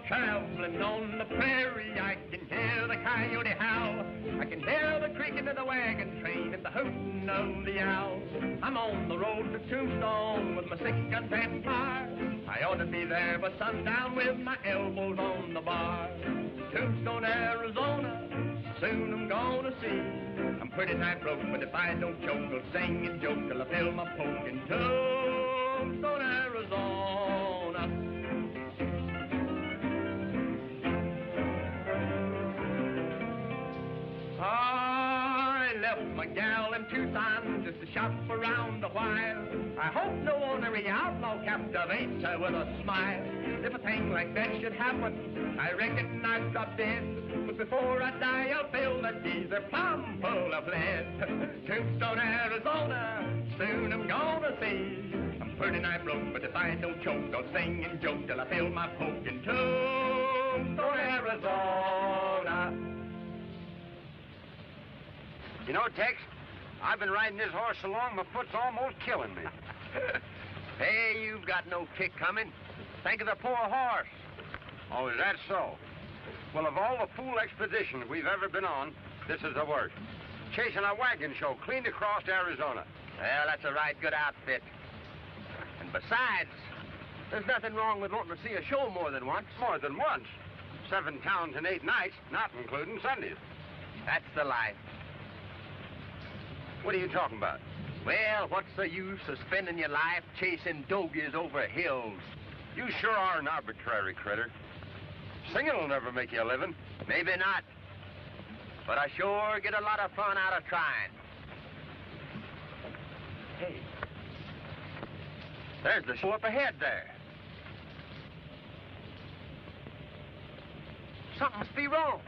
Traveling on the prairie, I can hear the coyote howl. I can hear the creaking of the wagon train and the hooting of the owl. I'm on the road to Tombstone with my 6-gun tent fire. I ought to be there by sundown with my elbows on the bar. Tombstone, Arizona, soon I'm gonna see. I'm pretty nigh broke, but if I don't choke, I'll sing and joke till I feel my poke in Tombstone, Arizona. I left my gal in Tucson just to shop around a while. I hope no ornery outlaw captivates her with a smile. If a thing like that should happen, I reckon I'd drop dead. But before I die, I'll fill that geezer plumb full of lead. Tombstone, Arizona, soon I'm gonna see. I'm pretty nigh broke, but if I don't choke, I'll sing and joke till I feel my poke in Tombstone, Arizona. You know, Tex, I've been riding this horse so long, my foot's almost killing me. Hey, you've got no kick coming. Think of the poor horse. Oh, is that so? Well, of all the fool expeditions we've ever been on, this is the worst. Chasing a wagon show clean across Arizona. Well, that's a right good outfit. And besides, there's nothing wrong with wanting to see a show more than once. More than once. 7 towns and 8 nights, not including Sundays. That's the life. What are you talking about? Well, what's the use of spending your life chasing dogies over hills? You sure are an arbitrary critter. Singing will never make you a living. Maybe not. But I sure get a lot of fun out of trying. Hey. There's the show up ahead there. Something must be wrong.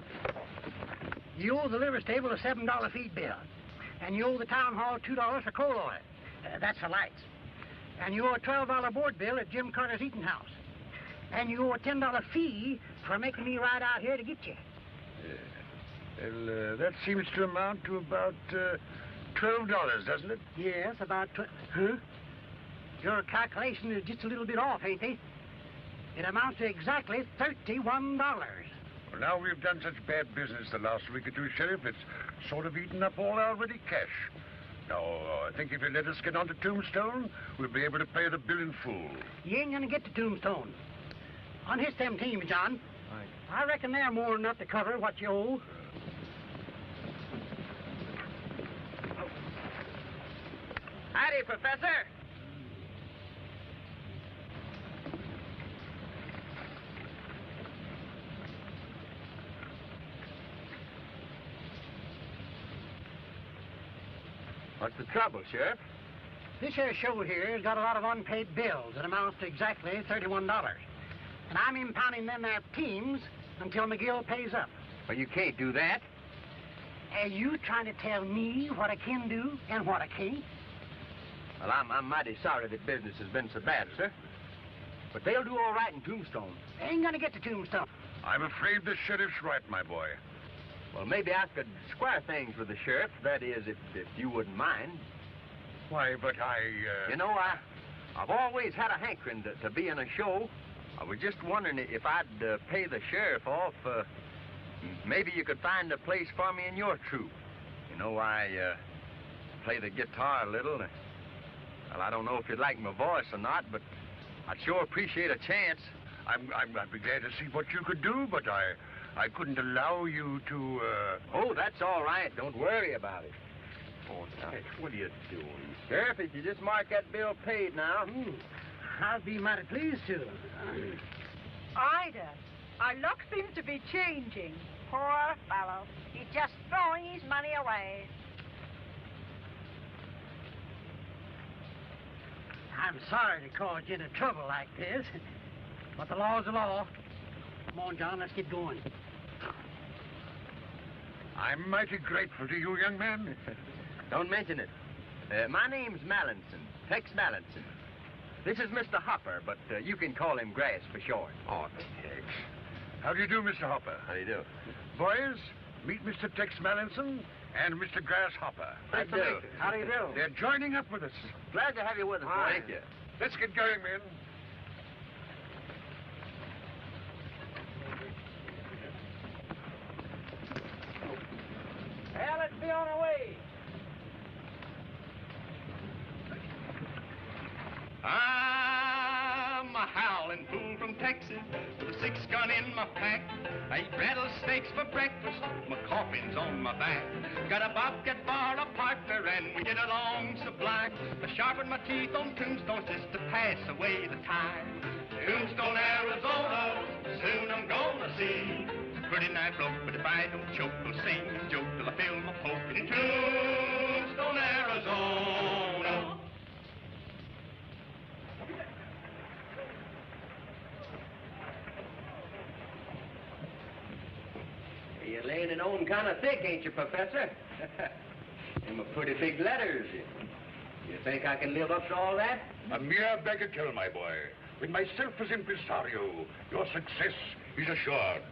You owe the liver stable a $7 feed bill. And you owe the town hall $2 for coal oil. That's the lights. And you owe a $12 board bill at Jim Carter's eating house. And you owe a $10 fee for making me ride out here to get you. That seems to amount to about $12, doesn't it? Yes, about Huh? Your calculation is just a little bit off, ain't they? It amounts to exactly $31. Well, now we've done such bad business the last week or two, Sheriff, it's sort of eaten up all our ready cash. Now, I think if you let us get on to Tombstone, we'll be able to pay the bill in full. You ain't gonna get to Tombstone. Unhitch them teams, John. Right. I reckon they're more than enough to cover what you owe. Howdy, Professor. What's the trouble, Sheriff? This here show here has got a lot of unpaid bills that amounts to exactly $31. And I'm impounding them there teams until McGill pays up. Well, you can't do that. Are you trying to tell me what I can do and what I can't? Well, I'm mighty sorry that business has been so bad, sir. But they'll do all right in Tombstone. They ain't gonna get to Tombstone. I'm afraid the Sheriff's right, my boy. Well, maybe I could square things with the sheriff. That is, if you wouldn't mind. Why, but You know, I've always had a hankering to be in a show. I was just wondering if I'd pay the sheriff off. Maybe you could find a place for me in your troupe. You know, I play the guitar a little. Well, I don't know if you'd like my voice or not, but I'd sure appreciate a chance. I'd be glad to see what you could do, but I couldn't allow you to, Oh, that's all right. Don't worry about it. Oh, now, what are you doing? Sheriff, if you just mark that bill paid now. I'll be mighty pleased to. Ida, our luck seems to be changing. Poor fellow. He's just throwing his money away. I'm sorry to cause you into trouble like this, but the law's the law. Come on, John, let's get going. I'm mighty grateful to you, young man. Don't mention it. My name's Mallinson, Tex Mallinson. This is Mr. Hopper, but you can call him Grass for short. Oh, Tex. How do you do, Mr. Hopper? How do you do? Boys, meet Mr. Tex Mallinson and Mr. Grasshopper. How do you do? How do you do? They're joining up with us. Glad to have you with us. Thank you. Let's get going, men. howling fool from Texas with a 6-gun in my pack. I eat rattlesnakes for breakfast, my coffin's on my back. Got a bobcat bar, a partner, and we get along sublime. I sharpen my teeth on tombstones just to pass away the time. Tombstone, Arizona, soon I'm gonna see. Pretty nice bloke, but if I don't choke, I'll sing and joke till I feel my poke. In Tombstone, Arizona. You're laying it on kind of thick, ain't you, Professor? Them are pretty big letters. You think I can live up to all that? A mere bagatelle, my boy. With myself as impresario, your success is assured.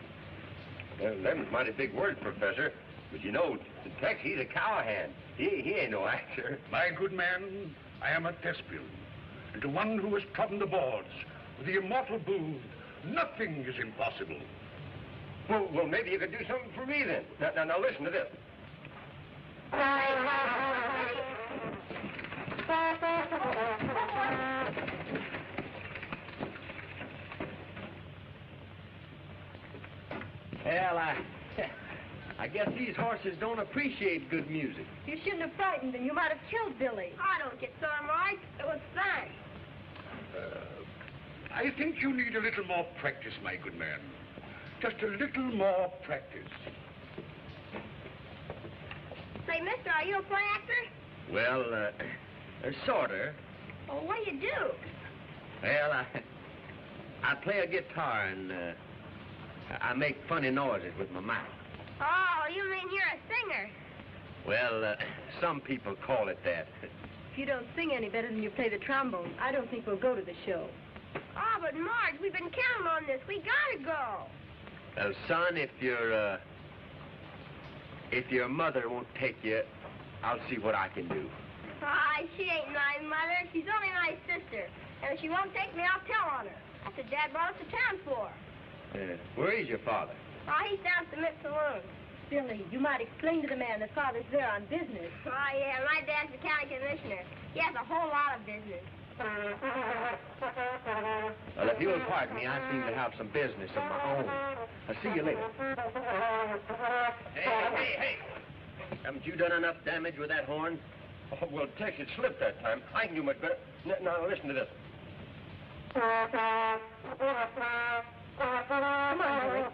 Well, them's mighty big words, Professor. But you know, Tex, he's a cowhand. He ain't no actor. My good man, I am a thespian. And to one who has trodden the boards with the immortal Booth, nothing is impossible. Well, maybe you could do something for me then. Now listen to this. Well, I guess these horses don't appreciate good music. You shouldn't have frightened them. You might have killed Billy. I don't get so right. It was fun. I think you need a little more practice, my good man. Just a little more practice. Say, mister, are you a play actor? Well, sorta. Well, what do you do? Well, I play a guitar and I make funny noises with my mouth. Oh, you mean you're a singer? Well, some people call it that. If you don't sing any better than you play the trombone, I don't think we'll go to the show. Oh, but Marge, we've been counting on this. We gotta go. Well, son, if your mother won't take you, I'll see what I can do. She ain't my mother. She's only my sister. And if she won't take me, I'll tell on her. That's what Dad brought us to town for. Where is your father? Oh, he's down at the Mint Saloon. Billy, you might explain to the man that Father's there on business. Oh, yeah, my dad's the county commissioner. He has a whole lot of business. Well, if you'll pardon me, I seem to have some business of my own. I'll see you later. Hey! Haven't you done enough damage with that horn? Oh, well, Tex, it slipped that time. I can do much better. Now, listen to this. Come on, Billy.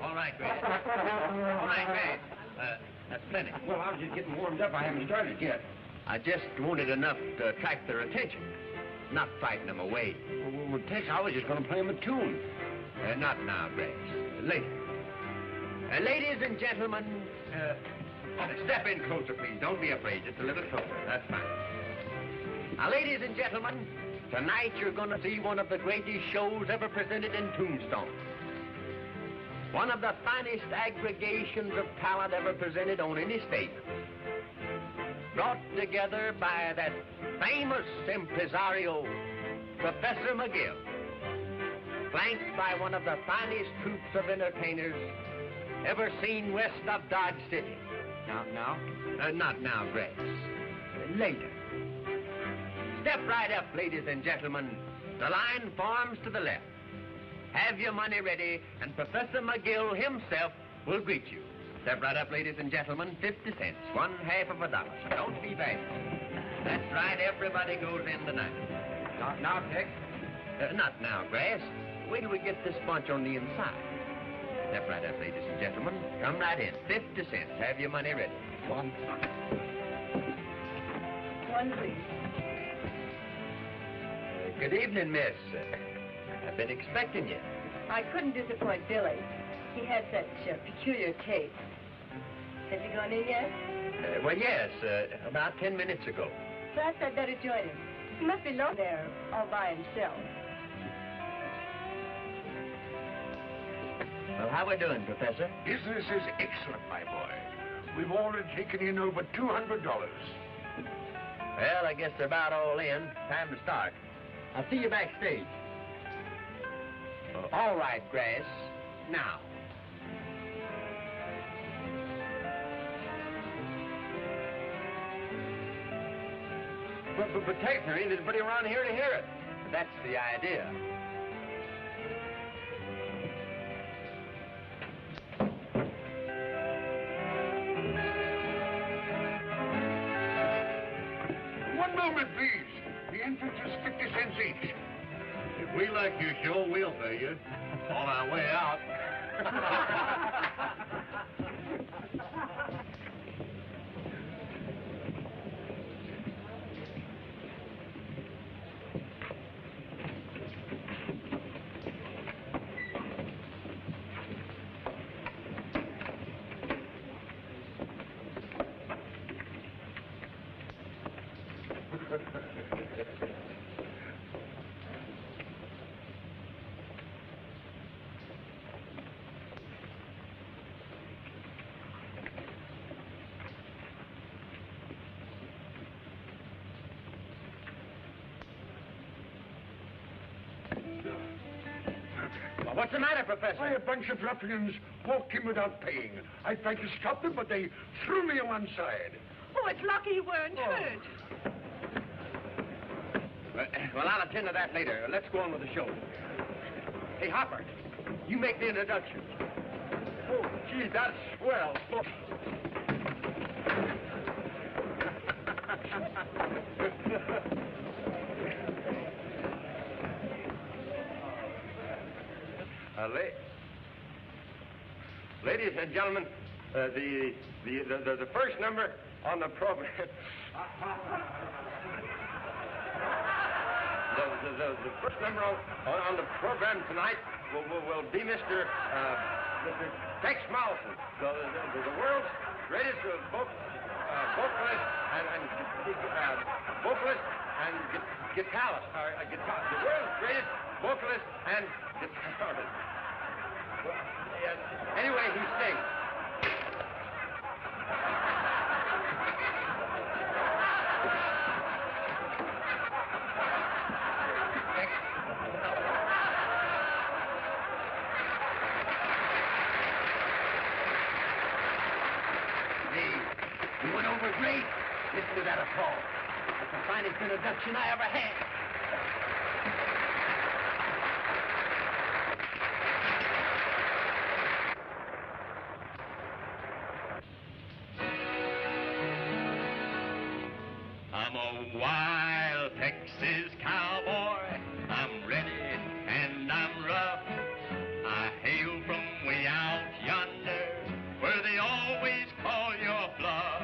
All right, Grace. That's plenty. Well, I was just getting warmed up. I haven't started yet. I just wanted enough to attract their attention, not frighten them away. Well, Tex, I was just going to play them a tune. Not now, Grace. Later. Ladies and gentlemen, step in closer, please. Don't be afraid. Just a little closer. That's fine. Now, ladies and gentlemen, tonight you're going to see one of the greatest shows ever presented in Tombstone. One of the finest aggregations of talent ever presented on any stage. Brought together by that famous impresario, Professor McGill. Flanked by one of the finest troops of entertainers ever seen west of Dodge City. Now? Not now, Grace. Later. Step right up, ladies and gentlemen. The line forms to the left. Have your money ready, and Professor McGill himself will greet you. Step right up, ladies and gentlemen. 50 cents, $1/2 of a dollar. So don't be bad. That's right, everybody goes in tonight. Not now, Tex. Not now, Grace. Wait till we get this bunch on the inside. Step right up, ladies and gentlemen. Come right in. 50 cents. Have your money ready. One, please. Good evening, miss. I've been expecting you. I couldn't disappoint Billy. He has such peculiar taste. Has he gone in yet? Well, yes, about 10 minutes ago. Perhaps I'd better join him. He must be low there all by himself. Well, how we doing, Professor? Business is excellent, my boy. We've already taken in over $200. Well, I guess they're about all in. Time to start. I'll see you backstage. All right, Grace. Now. But Tate, there ain't anybody around here to hear it. That's the idea. One moment, please. The entrance is 50 cents each. If we like your show, we'll pay you. On our way out. Well, what's the matter, Professor? Why, a bunch of ruffians walked in without paying. I tried to stop them, but they threw me on one side. Oh, it's lucky you weren't hurt. Well, I'll attend to that later. Let's go on with the show. Hey, Hopper, you make the introduction. Oh, gee, that's swell. Ladies and gentlemen, the first number on the program. The first number on the program tonight will be Mr. Tex Mousen, the world's greatest vocalist and guitarist. The world's greatest vocalist and guitarist. Anyway, he sings. You went over great. Listen to that applause. That's the finest introduction I ever had. I'm a wild Texas cowboy. I'm ready and I'm rough. I hail from way out yonder, where they always call your bluff.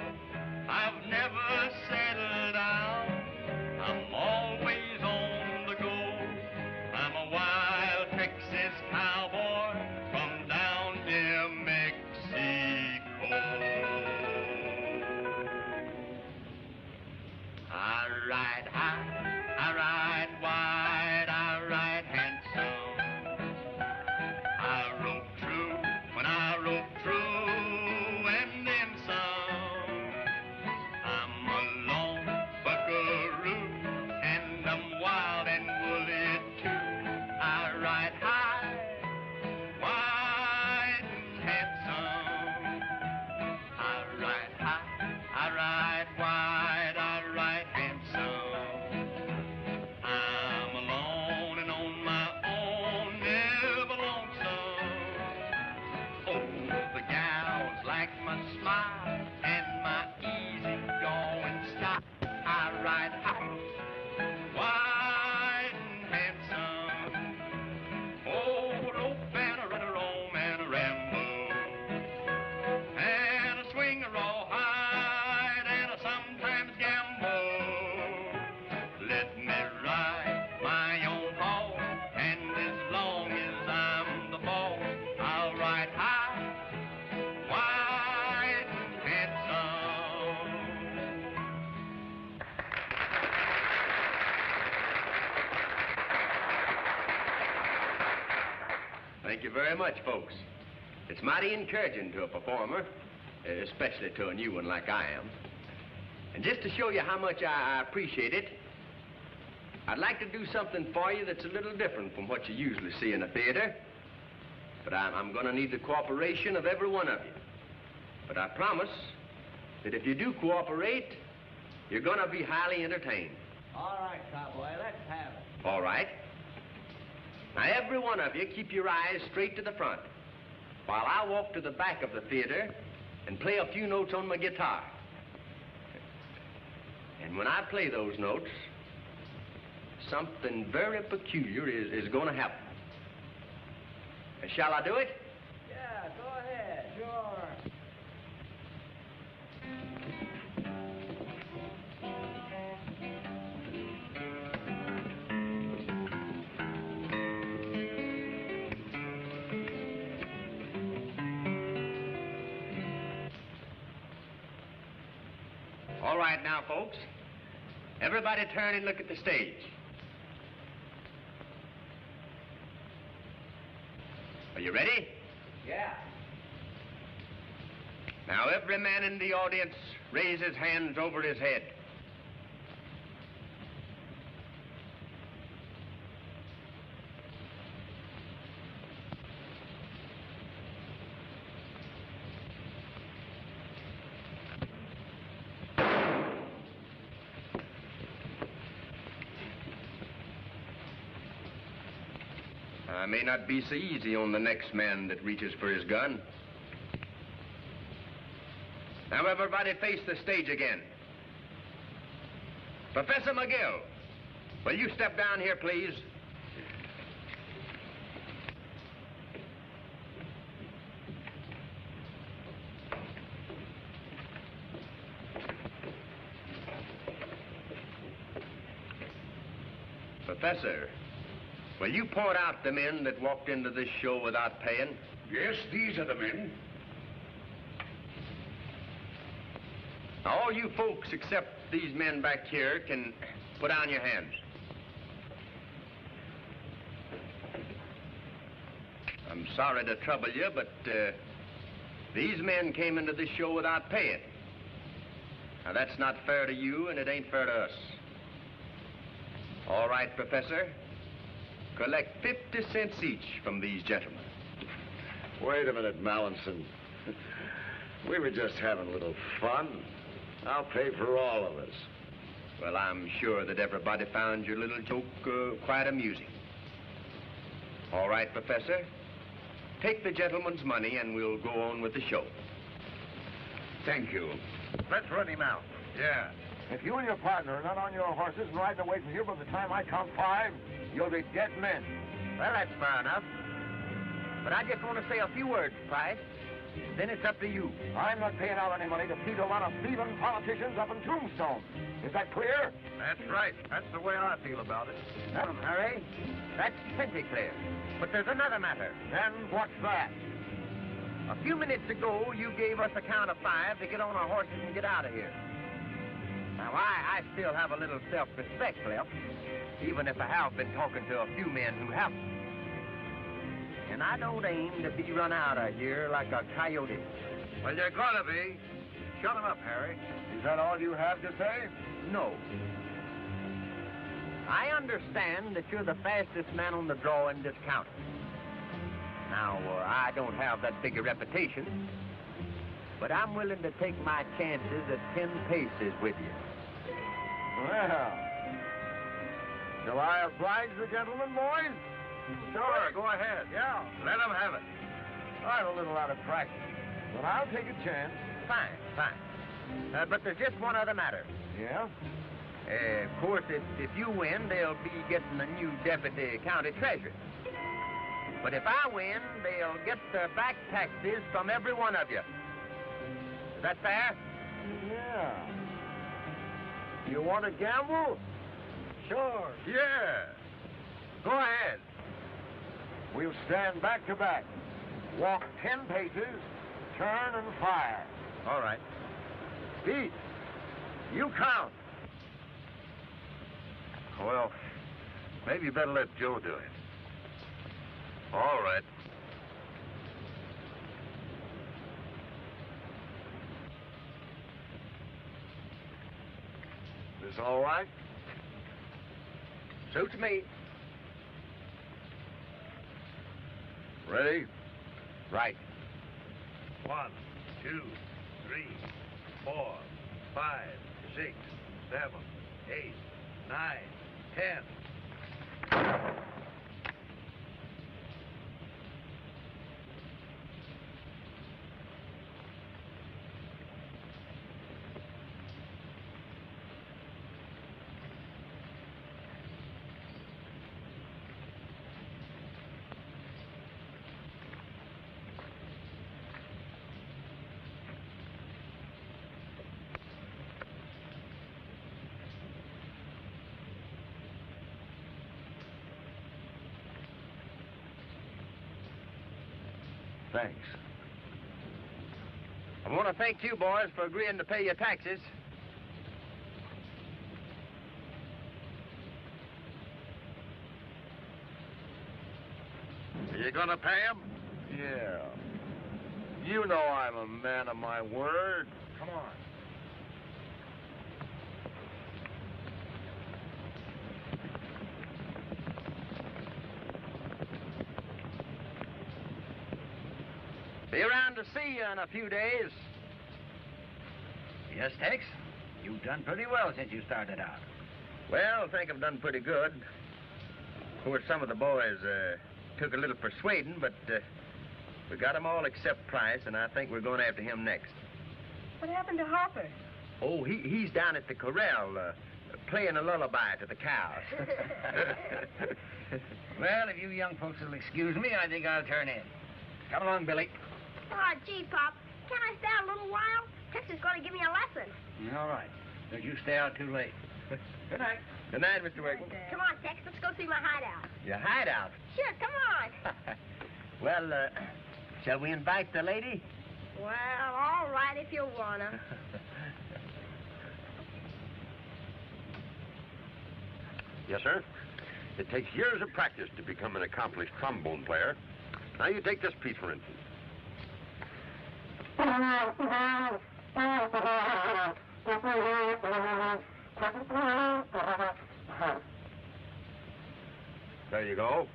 I've never settled down. I'm always on the go. I'm a wild Texas cowboy from down near Mexico. I ride high, I ride wide, I ride handsome. I rope true when I rope true, and then some. I'm a lone buckaroo, and I'm wild and woolly too. I ride high, wide and handsome. I ride high, I ride wide, I ride handsome. I'm alone and on my own, never lonesome. Oh, the gals like my smile and my easy going style. I ride high, wide and handsome. Oh, rope and a ritter, roam and a ramble, and a swing a rawhide, and a sometimes gamble. Let me ride my own horse, and as long as I'm the boss, I'll ride high, wide and handsome. Thank you very much, folks. It's mighty encouraging to a performer, especially to a new one like I am. And just to show you how much I appreciate it, I'd like to do something for you that's a little different from what you usually see in a theater. But I'm going to need the cooperation of every one of you. But I promise that if you do cooperate, you're going to be highly entertained. All right, cowboy, let's have it. All right. Now, every one of you keep your eyes straight to the front while I walk to the back of the theater and play a few notes on my guitar. And when I play those notes, something very peculiar is going to happen. Shall I do it? Yeah, go ahead. Sure. All right now, folks. Everybody turn and look at the stage. Are you ready? Yeah. Now, every man in the audience raise his hands over his head. I may not be so easy on the next man that reaches for his gun. Now, everybody face the stage again. Professor McGill, will you step down here, please? Professor, will you point out the men that walked into this show without paying? Yes, these are the men. Now, all you folks except these men back here can put down your hands. I'm sorry to trouble you, but these men came into this show without paying. Now, that's not fair to you, and it ain't fair to us. All right, Professor. Collect 50 cents each from these gentlemen. Wait a minute, Mallinson. We were just having a little fun. I'll pay for all of us. Well, I'm sure that everybody found your little joke quite amusing. All right, Professor. Take the gentleman's money and we'll go on with the show. Thank you. Let's run him out. Yeah. If you and your partner are not on your horses and riding away from here by the time I count 5, you'll be dead men. Well, that's fair enough. But I just want to say a few words, Price. Then it's up to you. I'm not paying out any money to feed a lot of thieving politicians up in Tombstone. Is that clear? That's right. That's the way I feel about it. Well, Harry, that's plenty clear. But there's another matter. Then what's that? A few minutes ago, you gave us a count of 5 to get on our horses and get out of here. Now, I still have a little self-respect left, even if I have been talking to a few men who haven't. And I don't aim to be run out of here like a coyote. Well, you're gonna be. Shut him up, Harry. Is that all you have to say? No. I understand that you're the fastest man on the draw in this county. Now, I don't have that big a reputation, but I'm willing to take my chances at 10 paces with you. Well, shall I oblige the gentleman, boys? Sure, go ahead. Yeah. Let him have it. I'm a little out of practice, but I'll take a chance. Fine, fine. But there's just one other matter. Yeah? Of course, if you win, they'll be getting a new deputy county treasurer. But if I win, they'll get the back taxes from every one of you. Is that fair? Yeah. You want to gamble? Sure. Yeah. Go ahead. We'll stand back to back. Walk 10 paces, turn and fire. All right. Pete, you count. Well, maybe you better let Joe do it. All right. This all right? Suits me. Ready? Right. 1, 2, 3, 4, 5, 6, 7, 8, 9, 10. Thanks. I want to thank you boys for agreeing to pay your taxes. Are you going to pay him? Yeah. You know I'm a man of my word. Come on. Be around to see you in a few days. Yes, Tex. You've done pretty well since you started out. Well, I think I've done pretty good. Of course, some of the boys took a little persuading, but we got them all except Price, and I think we're going after him next. What happened to Harper? Oh, he's down at the corral playing a lullaby to the cows. Well, if you young folks will excuse me, I think I'll turn in. Come along, Billy. Oh, gee, Pop. Can't I stay out a little while? Tex is going to give me a lesson. All right. Don't you stay out too late. Good night. Good night, Mr. Wiggles. Come on, Tex. Let's go see my hideout. Your hideout? Sure, come on. Well, shall we invite the lady? Well, all right if you wanna. Yes, sir. It takes years of practice to become an accomplished trombone player. Now you take this piece, for instance. There you go.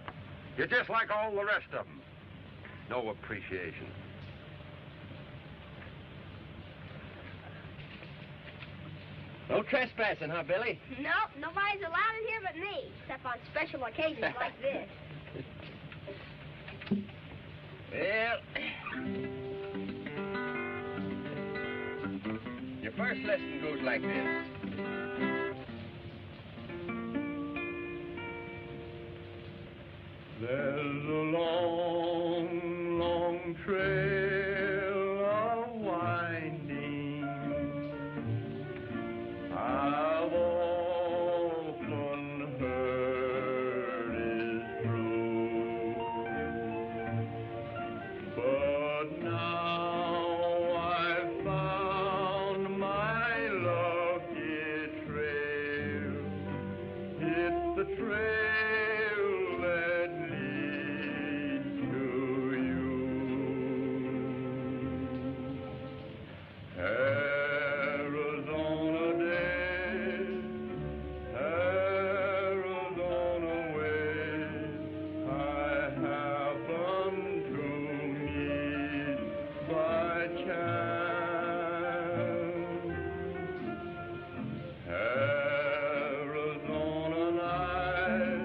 You're just like all the rest of them. No appreciation. No trespassing, huh, Billy? Nope, nobody's allowed in here but me, except on special occasions like this. Well, your first lesson goes like this. There's a long, long trail of winding. I've often heard is true, but now I've found my lucky trail. It's the trail that leads to you. Arizona days, Arizona ways, I happen to meet by chance. Arizona nights,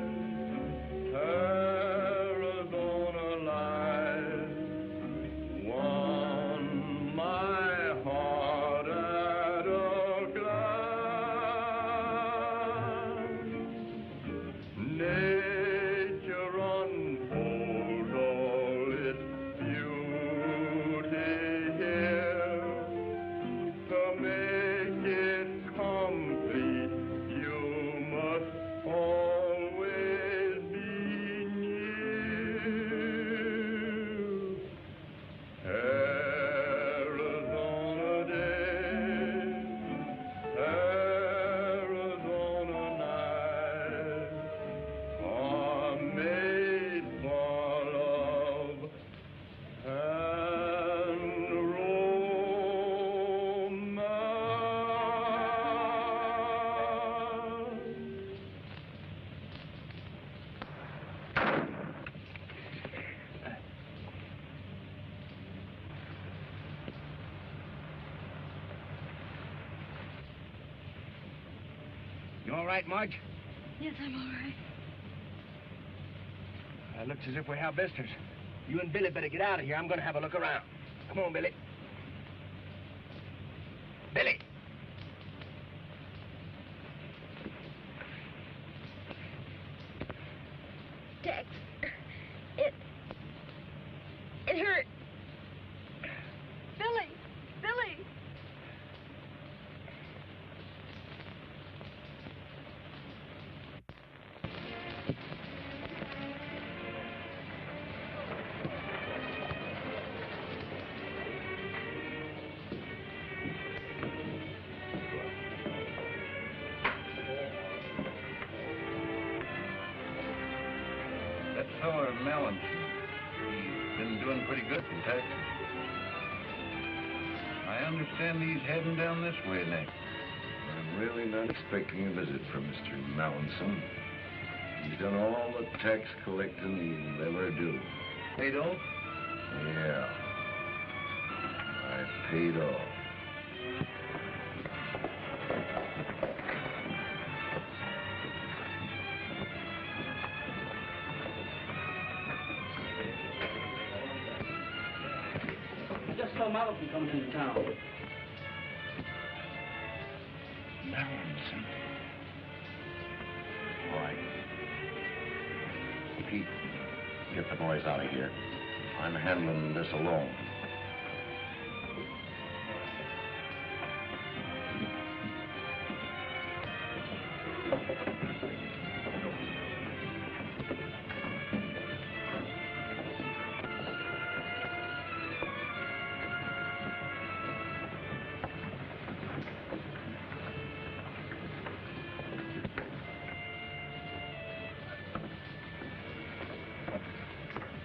You all right, Marge? Yes, I'm all right. It looks as if we have visitors. You and Billy better get out of here. I'm going to have a look around. Come on, Billy. Billy! Tex, it hurt. Billy! Billy! That fellow Mellon, he's been doing pretty good in Texas. I understand he's heading down this way next. I'm really not expecting a visit from Mr. Mallinson. He's done all the tax collecting he'll ever do. Paid off? Yeah. I paid off. I just saw Mallinson coming into town. Mallinson? All right. Pete, get the boys out of here. I'm handling this alone.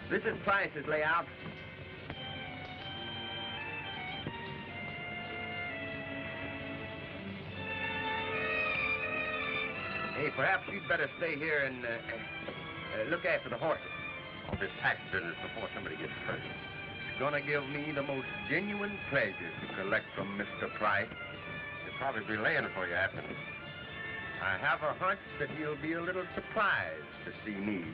This is Price's layout. Hey, perhaps you'd better stay here and look after the horses. All this tax business before somebody gets hurt. It's gonna give me the most genuine pleasure to collect from Mr. Price. He'll probably be laying for you after this. I have a hunch that he'll be a little surprised to see me.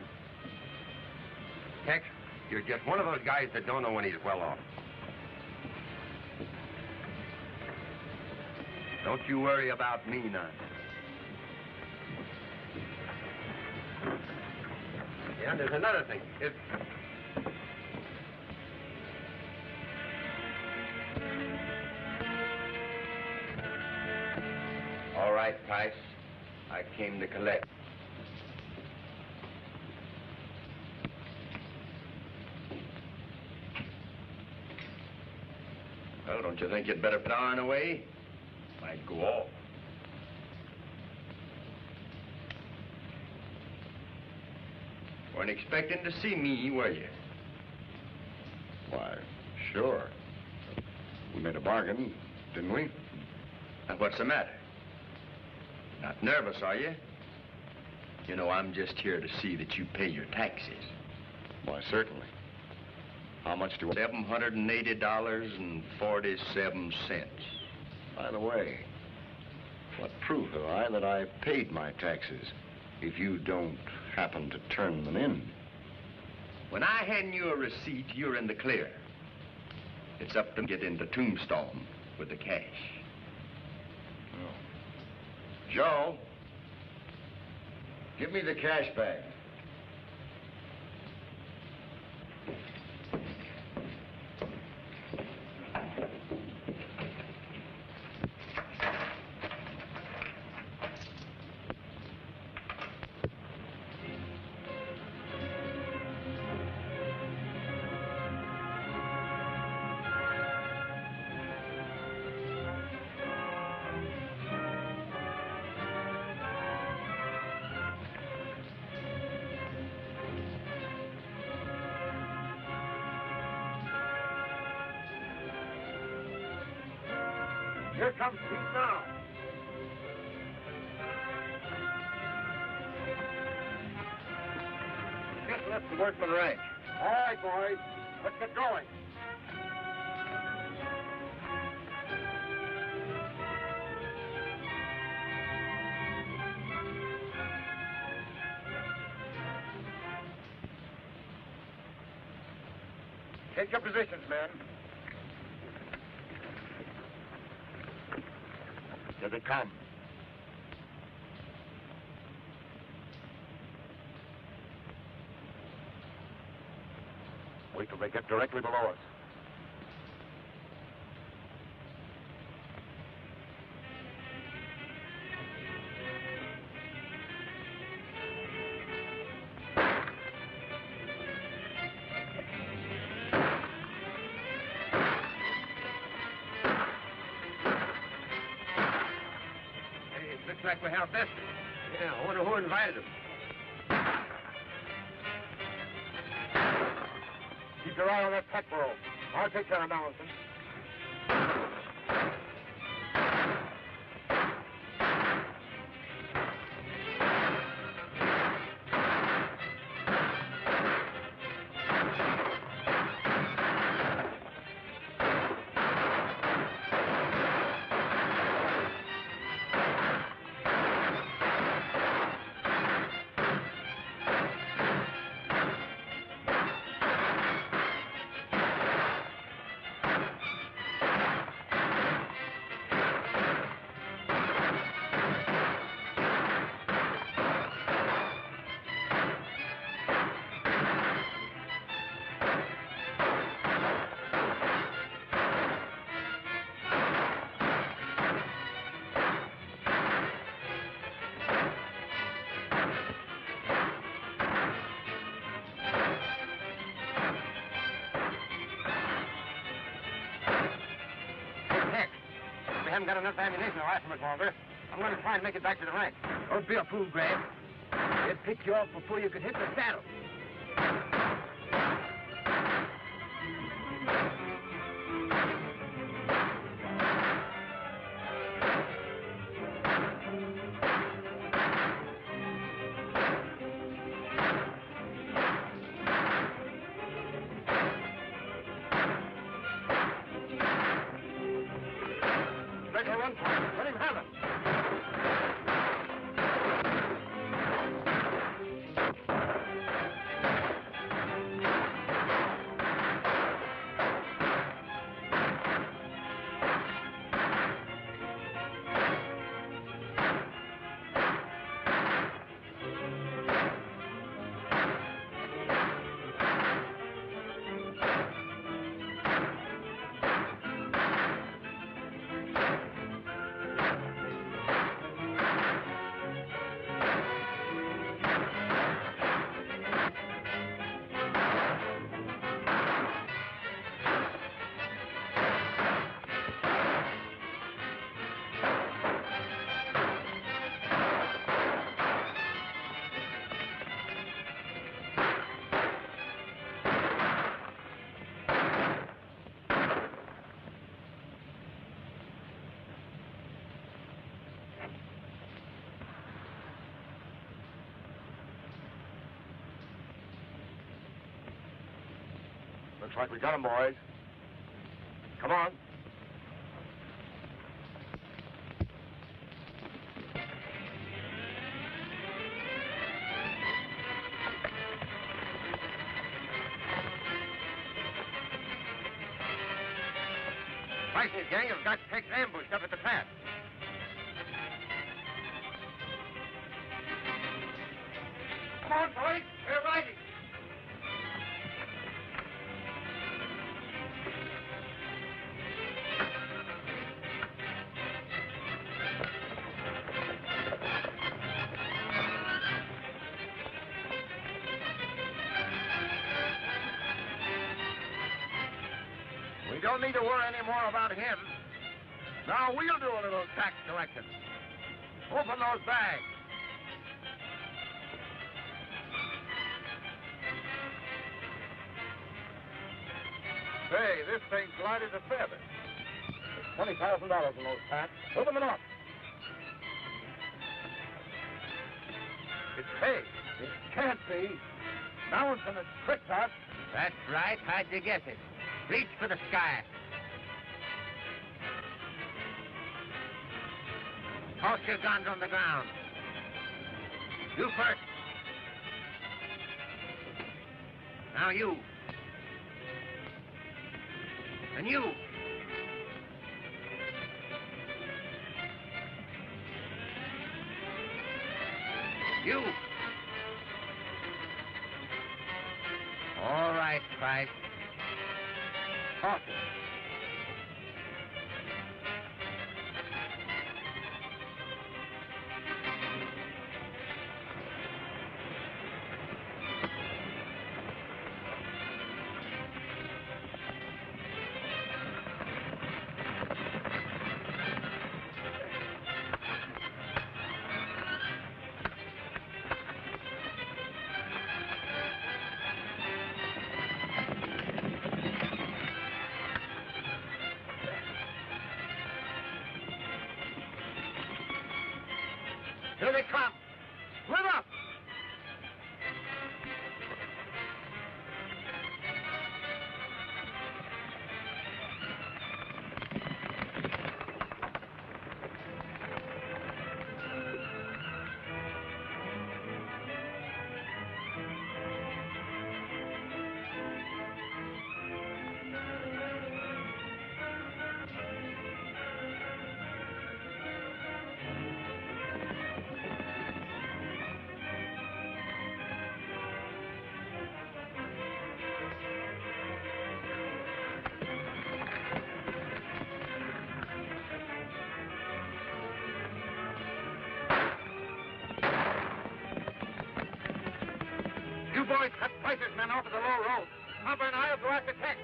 Tex, you're just one of those guys that don't know when he's well off. Don't you worry about me now. Yeah, and there's another thing. All right, Price. I came to collect. Well, don't you think you'd better put iron away? Might go off. Weren't expecting to see me, were you? Why, sure. We made a bargain, didn't we? Now, what's the matter? Not nervous, are you? You know, I'm just here to see that you pay your taxes. Why, certainly. How much do I... $780.47. By the way, what proof have I that I've paid my taxes if you don't happen to turn them in? When I hand you a receipt, you're in the clear. It's up to me to get into Tombstone with the cash. Oh. Joe, give me the cash bag. Here comes Pete now. Just left the workman ranch. All right, boys. Let's get going. Take your positions, men. Here they come. Wait till they get directly below us. Looks like we're outbested. Yeah, I wonder who invited them. Keep your eye on that pack roll. I'll take care of Mallinson. I haven't got enough ammunition to last much longer. I'm going to try and make it back to the rank. Don't be a fool, Grant. They'd pick you off before you could hit the saddle. Let him have it. Looks like we got 'em, boys. Come on. Price and his gang have got Tex ambushed up at the pass. Come on, boys. We're riding. We don't need to worry any more about him. Now we'll do a little tax collection. Open those bags. Say, this thing's light as a feather. There's $20,000 in those packs. Open them up. It's hay. It can't be. Mallinson has tricked us. That's right. How'd you guess it? Reach for the sky. Toss your guns on the ground. You first. Now you. And you. You. All right, Price. Talk it. Here they come. Split up. You boys cut Price's men off at the low road. Hopper and I'll go after Tex.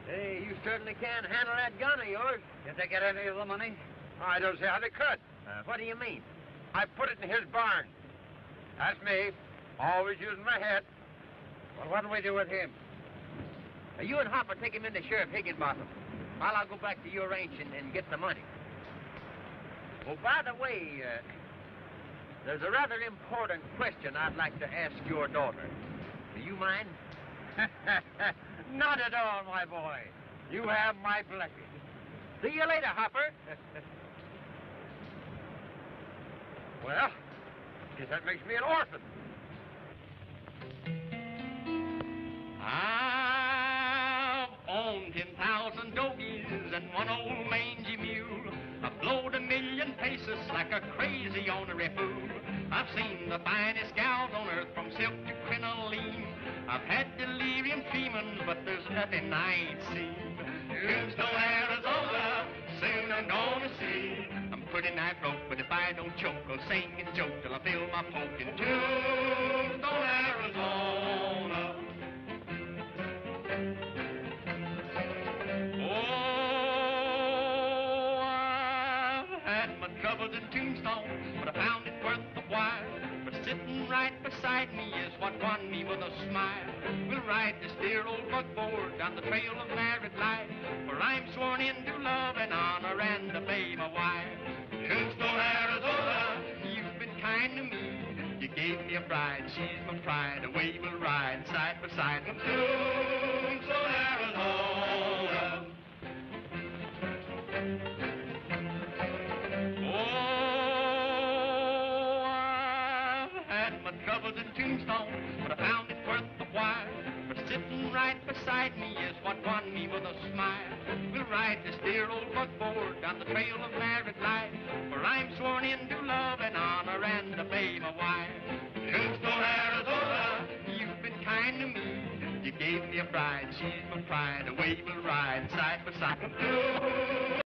Hey, you certainly can handle that gun of yours. Did they get any of the money? I don't see how they could. What do you mean? I put it in his barn. That's me. Always using my head. Well, what'll we do with him? You and Hopper take him into Sheriff Higginbotham, while I'll go back to your ranch and get the money. Oh, by the way, there's a rather important question I'd like to ask your daughter. Do you mind? Not at all, my boy. You have my blessing. See you later, Hopper. Well, guess that makes me an orphan. I've owned 10,000 dogies and one old mangy mule. I've blowed 1,000,000 pesos like a crazy ornery fool. I've seen the finest gals on earth from silk to crinoline. I've had delirium tremens, but there's nothing I ain't seen. Tombstone, Arizona, soon I'm gonna see. I'm pretty nigh broke, but if I don't choke, I'll sing and joke till I feel my poke in Tombstone, Arizona. Oh, I've had my troubles in Tombstone, but I found it worth the while. But sitting right beside me is what won me with a smile. We'll ride this dear old buckboard down the trail of married life, for I'm sworn into love and honor and obey my wife. Tombstone, Arizona, you've been kind to me. You gave me a bride, she's my pride. Away we'll ride side by side from Tombstone, Arizona. Oh, I've had my troubles in Tombstone, but I found it worth the while. For sitting right beside me is what won me with a smile. We'll ride this dear old buckboard down the trail of married life, for I'm sworn into love and honor and obey my wife. Tombstone, Arizona, you've been kind to me. You gave me a bride. She's my pride. Away we'll ride side by side.